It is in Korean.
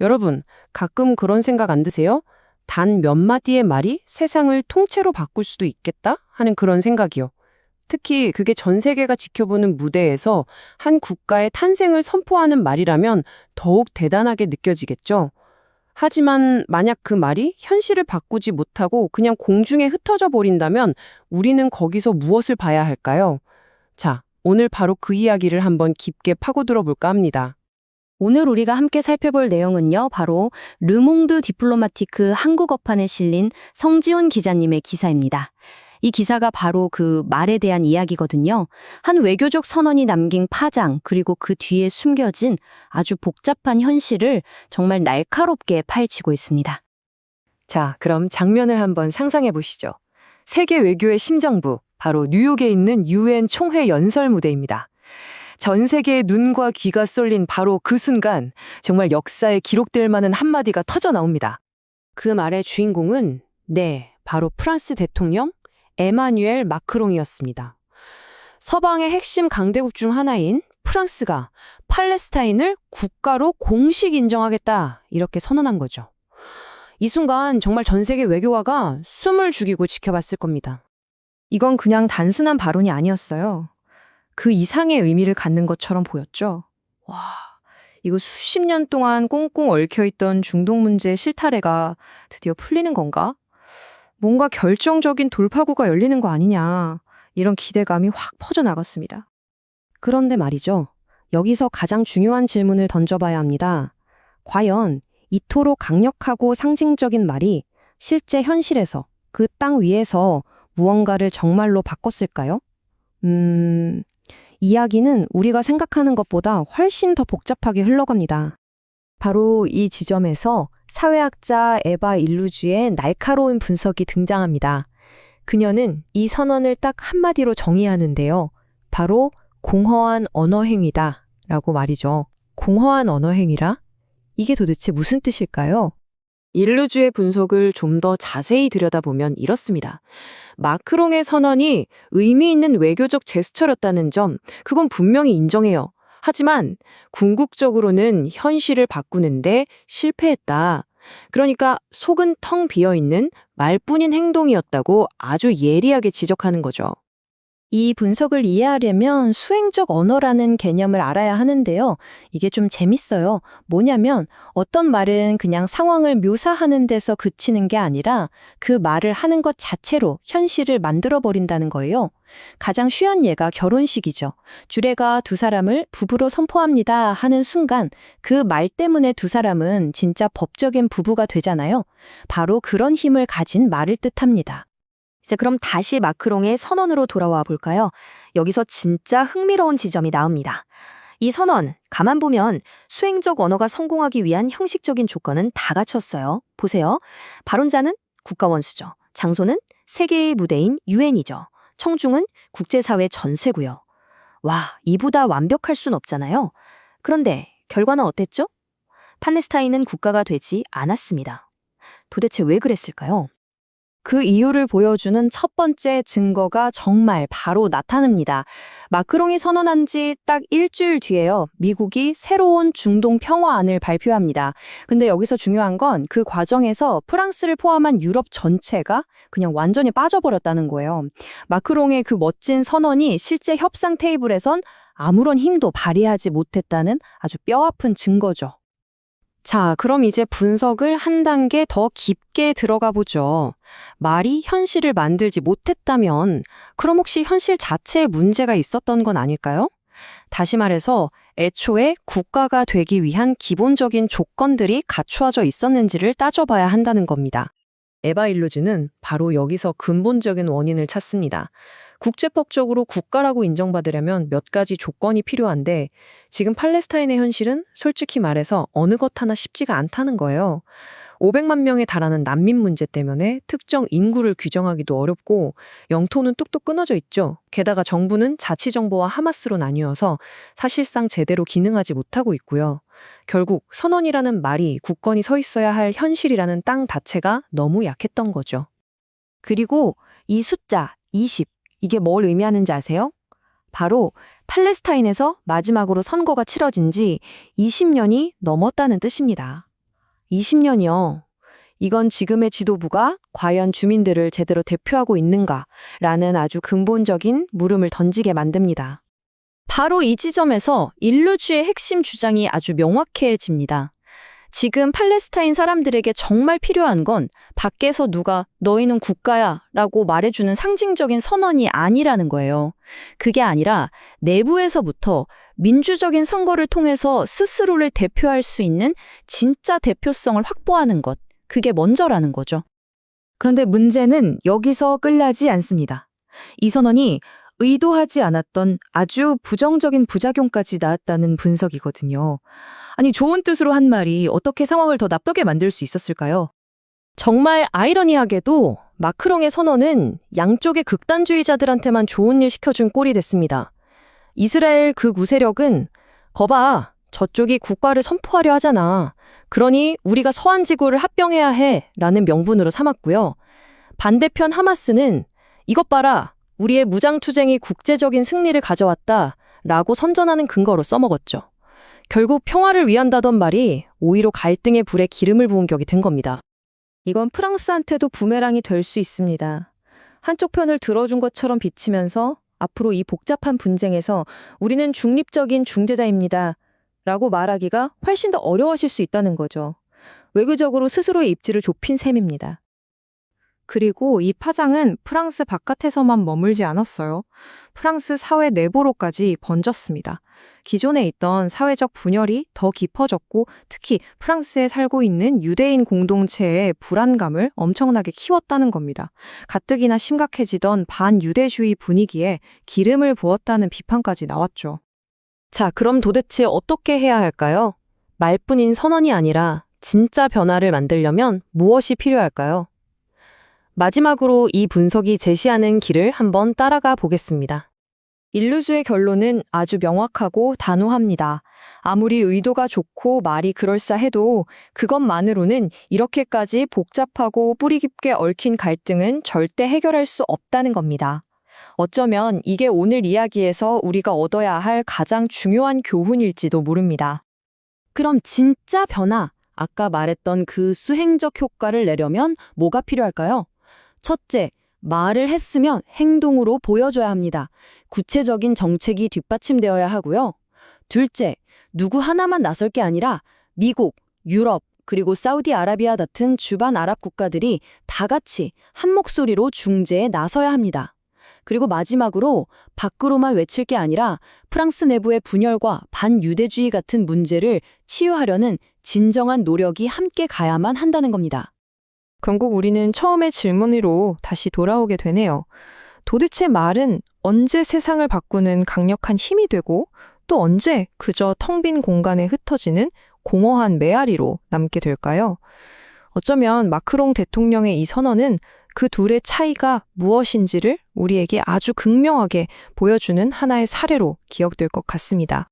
여러분, 가끔 그런 생각 안 드세요? 단 몇 마디의 말이 세상을 통째로 바꿀 수도 있겠다 하는 그런 생각이요. 특히 그게 전 세계가 지켜보는 무대에서 한 국가의 탄생을 선포하는 말이라면 더욱 대단하게 느껴지겠죠. 하지만 만약 그 말이 현실을 바꾸지 못하고 그냥 공중에 흩어져 버린다면 우리는 거기서 무엇을 봐야 할까요? 자, 오늘 바로 그 이야기를 한번 깊게 파고들어 볼까 합니다. 오늘 우리가 함께 살펴볼 내용은요, 바로 르몽드 디플로마티크 한국어판에 실린 성지훈 기자님의 기사입니다. 이 기사가 바로 그 말에 대한 이야기거든요. 한 외교적 선언이 남긴 파장, 그리고 그 뒤에 숨겨진 아주 복잡한 현실을 정말 날카롭게 파헤치고 있습니다. 자, 그럼 장면을 한번 상상해 보시죠. 세계 외교의 심정부, 바로 뉴욕에 있는 유엔 총회 연설 무대입니다. 전 세계의 눈과 귀가 쏠린 바로 그 순간 정말 역사에 기록될 만한 한마디가 터져 나옵니다. 그 말의 주인공은 바로 프랑스 대통령 에마뉴엘 마크롱이었습니다. 서방의 핵심 강대국 중 하나인 프랑스가 팔레스타인을 국가로 공식 인정하겠다 이렇게 선언한 거죠. 이 순간 정말 전 세계 외교화가 숨을 죽이고 지켜봤을 겁니다. 이건 그냥 단순한 발언이 아니었어요. 그 이상의 의미를 갖는 것처럼 보였죠. 와, 이거 수십 년 동안 꽁꽁 얽혀있던 중동 문제의 실타래가 드디어 풀리는 건가? 뭔가 결정적인 돌파구가 열리는 거 아니냐, 이런 기대감이 확 퍼져나갔습니다. 그런데 말이죠. 여기서 가장 중요한 질문을 던져봐야 합니다. 과연 이토록 강력하고 상징적인 말이 실제 현실에서 그 땅 위에서 무언가를 정말로 바꿨을까요? 이야기는 우리가 생각하는 것보다 훨씬 더 복잡하게 흘러갑니다. 바로 이 지점에서 사회학자 에바 일루주의 날카로운 분석이 등장합니다. 그녀는 이 선언을 딱 한마디로 정의하는데요. 바로 공허한 언어행위다 라고 말이죠. 공허한 언어행위라? 이게 도대체 무슨 뜻일까요? 일루주의 분석을 좀 더 자세히 들여다보면 이렇습니다. 마크롱의 선언이 의미 있는 외교적 제스처였다는 점, 그건 분명히 인정해요. 하지만 궁극적으로는 현실을 바꾸는데 실패했다. 그러니까 속은 텅 비어있는 말뿐인 행동이었다고 아주 예리하게 지적하는 거죠. 이 분석을 이해하려면 수행적 언어라는 개념을 알아야 하는데요. 이게 좀 재밌어요. 뭐냐면 어떤 말은 그냥 상황을 묘사하는 데서 그치는 게 아니라 그 말을 하는 것 자체로 현실을 만들어버린다는 거예요. 가장 쉬운 예가 결혼식이죠. 주례가 두 사람을 부부로 선포합니다 하는 순간 그 말 때문에 두 사람은 진짜 법적인 부부가 되잖아요. 바로 그런 힘을 가진 말을 뜻합니다. 이제 그럼 다시 마크롱의 선언으로 돌아와 볼까요? 여기서 진짜 흥미로운 지점이 나옵니다. 이 선언, 가만 보면 수행적 언어가 성공하기 위한 형식적인 조건은 다 갖췄어요. 보세요. 발언자는 국가 원수죠. 장소는 세계의 무대인 유엔이죠. 청중은 국제사회 전체고요. 와, 이보다 완벽할 순 없잖아요. 그런데 결과는 어땠죠? 팔레스타인은 국가가 되지 않았습니다. 도대체 왜 그랬을까요? 그 이유를 보여주는 첫 번째 증거가 정말 바로 나타납니다. 마크롱이 선언한 지 딱 일주일 뒤에요. 미국이 새로운 중동 평화안을 발표합니다. 근데 여기서 중요한 건 그 과정에서 프랑스를 포함한 유럽 전체가 그냥 완전히 빠져버렸다는 거예요. 마크롱의 그 멋진 선언이 실제 협상 테이블에선 아무런 힘도 발휘하지 못했다는 아주 뼈아픈 증거죠. 자, 그럼 이제 분석을 한 단계 더 깊게 들어가 보죠. 말이 현실을 만들지 못했다면, 그럼 혹시 현실 자체에 문제가 있었던 건 아닐까요? 다시 말해서 애초에 국가가 되기 위한 기본적인 조건들이 갖추어져 있었는지를 따져봐야 한다는 겁니다. 에바 일루즈는 바로 여기서 근본적인 원인을 찾습니다. 국제법적으로 국가라고 인정받으려면 몇 가지 조건이 필요한데 지금 팔레스타인의 현실은 솔직히 말해서 어느 것 하나 쉽지가 않다는 거예요. 500만 명에 달하는 난민 문제 때문에 특정 인구를 규정하기도 어렵고 영토는 뚝뚝 끊어져 있죠. 게다가 정부는 자치정부와 하마스로 나뉘어서 사실상 제대로 기능하지 못하고 있고요. 결국 선언이라는 말이 굳건히 서 있어야 할 현실이라는 땅 자체가 너무 약했던 거죠. 그리고 이 숫자 20, 이게 뭘 의미하는지 아세요? 바로 팔레스타인에서 마지막으로 선거가 치러진 지 20년이 넘었다는 뜻입니다. 20년이요. 이건 지금의 지도부가 과연 주민들을 제대로 대표하고 있는가라는 아주 근본적인 물음을 던지게 만듭니다. 바로 이 지점에서 인류주의 핵심 주장이 아주 명확해집니다. 지금 팔레스타인 사람들에게 정말 필요한 건 밖에서 누가 너희는 국가야 라고 말해주는 상징적인 선언이 아니라는 거예요. 그게 아니라 내부에서부터 민주적인 선거를 통해서 스스로를 대표할 수 있는 진짜 대표성을 확보하는 것. 그게 먼저라는 거죠. 그런데 문제는 여기서 끝나지 않습니다. 이 선언이 의도하지 않았던 아주 부정적인 부작용까지 낳았다는 분석이거든요. 아니, 좋은 뜻으로 한 말이 어떻게 상황을 더 나쁘게 만들 수 있었을까요? 정말 아이러니하게도 마크롱의 선언은 양쪽의 극단주의자들한테만 좋은 일 시켜준 꼴이 됐습니다. 이스라엘 극우 세력은 거봐, 저쪽이 국가를 선포하려 하잖아. 그러니 우리가 서한 지구를 합병해야 해 라는 명분으로 삼았고요. 반대편 하마스는 이것 봐라, 우리의 무장투쟁이 국제적인 승리를 가져왔다 라고 선전하는 근거로 써먹었죠. 결국 평화를 위한다던 말이 오히려 갈등의 불에 기름을 부은 격이 된 겁니다. 이건 프랑스한테도 부메랑이 될 수 있습니다. 한쪽 편을 들어준 것처럼 비치면서 앞으로 이 복잡한 분쟁에서 우리는 중립적인 중재자입니다. 라고 말하기가 훨씬 더 어려워질 수 있다는 거죠. 외교적으로 스스로의 입지를 좁힌 셈입니다. 그리고 이 파장은 프랑스 바깥에서만 머물지 않았어요. 프랑스 사회 내부로까지 번졌습니다. 기존에 있던 사회적 분열이 더 깊어졌고 특히 프랑스에 살고 있는 유대인 공동체의 불안감을 엄청나게 키웠다는 겁니다. 가뜩이나 심각해지던 반유대주의 분위기에 기름을 부었다는 비판까지 나왔죠. 자, 그럼 도대체 어떻게 해야 할까요? 말뿐인 선언이 아니라 진짜 변화를 만들려면 무엇이 필요할까요? 마지막으로 이 분석이 제시하는 길을 한번 따라가 보겠습니다. 인류주의 결론은 아주 명확하고 단호합니다. 아무리 의도가 좋고 말이 그럴싸해도 그것만으로는 이렇게까지 복잡하고 뿌리 깊게 얽힌 갈등은 절대 해결할 수 없다는 겁니다. 어쩌면 이게 오늘 이야기에서 우리가 얻어야 할 가장 중요한 교훈일지도 모릅니다. 그럼 진짜 변화, 아까 말했던 그 수행적 효과를 내려면 뭐가 필요할까요? 첫째, 말을 했으면 행동으로 보여줘야 합니다. 구체적인 정책이 뒷받침되어야 하고요. 둘째, 누구 하나만 나설 게 아니라 미국, 유럽, 그리고 사우디아라비아 같은 주반 아랍 국가들이 다 같이 한 목소리로 중재에 나서야 합니다. 그리고 마지막으로 밖으로만 외칠 게 아니라 프랑스 내부의 분열과 반유대주의 같은 문제를 치유하려는 진정한 노력이 함께 가야만 한다는 겁니다. 결국 우리는 처음의 질문으로 다시 돌아오게 되네요. 도대체 말은 언제 세상을 바꾸는 강력한 힘이 되고 또 언제 그저 텅 빈 공간에 흩어지는 공허한 메아리로 남게 될까요? 어쩌면 마크롱 대통령의 이 선언은 그 둘의 차이가 무엇인지를 우리에게 아주 극명하게 보여주는 하나의 사례로 기억될 것 같습니다.